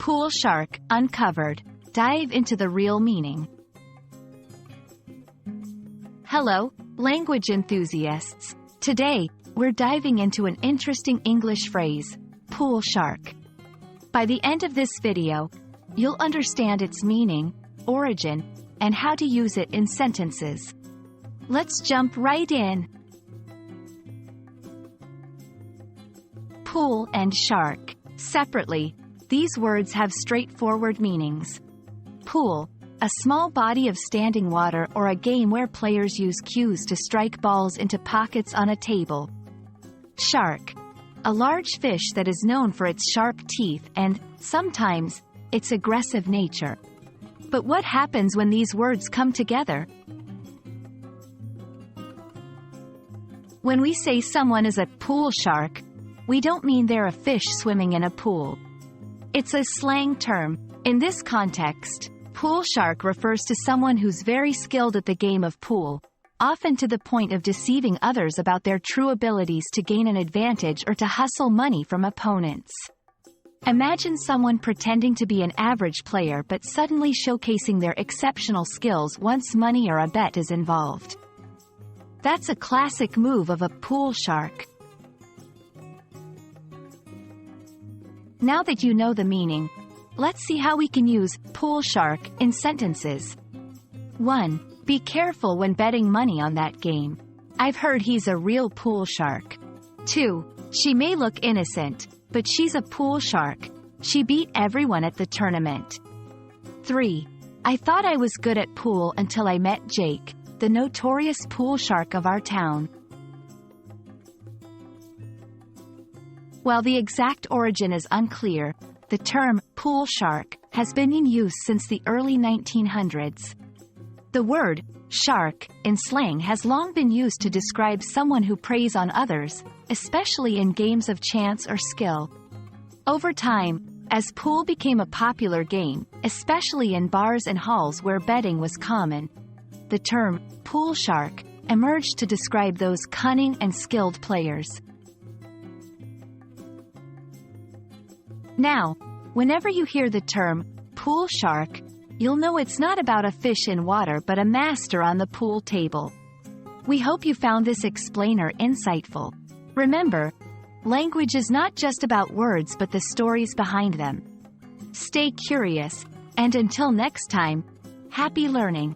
Pool shark, uncovered. Dive into the real meaning. Hello, language enthusiasts. Today, we're diving into an interesting English phrase, pool shark. By the end of this video, you'll understand its meaning, origin, and how to use it in sentences. Let's jump right in. Pool and shark. Separately, these words have straightforward meanings. Pool, a small body of standing water or a game where players use cues to strike balls into pockets on a table. Shark, a large fish that is known for its sharp teeth and, sometimes, its aggressive nature. But what happens when these words come together? When we say someone is a pool shark, we don't mean they're a fish swimming in a pool. It's a slang term. In this context, pool shark refers to someone who's very skilled at the game of pool, often to the point of deceiving others about their true abilities to gain an advantage or to hustle money from opponents. Imagine someone pretending to be an average player but suddenly showcasing their exceptional skills once money or a bet is involved. That's a classic move of a pool shark. Now that you know the meaning, let's see how we can use pool shark in sentences. 1. Be careful when betting money on that game. I've heard he's a real pool shark. 2. She may look innocent, but she's a pool shark. She beat everyone at the tournament. 3. I thought I was good at pool until I met Jake, the notorious pool shark of our town. While the exact origin is unclear, the term pool shark has been in use since the early 1900s. The word shark in slang has long been used to describe someone who preys on others, especially in games of chance or skill. Over time, as pool became a popular game, especially in bars and halls where betting was common, the term pool shark emerged to describe those cunning and skilled players. Now, whenever you hear the term pool shark, you'll know it's not about a fish in water but a master on the pool table. We hope you found this explainer insightful. Remember, language is not just about words but the stories behind them. Stay curious, and until next time, happy learning!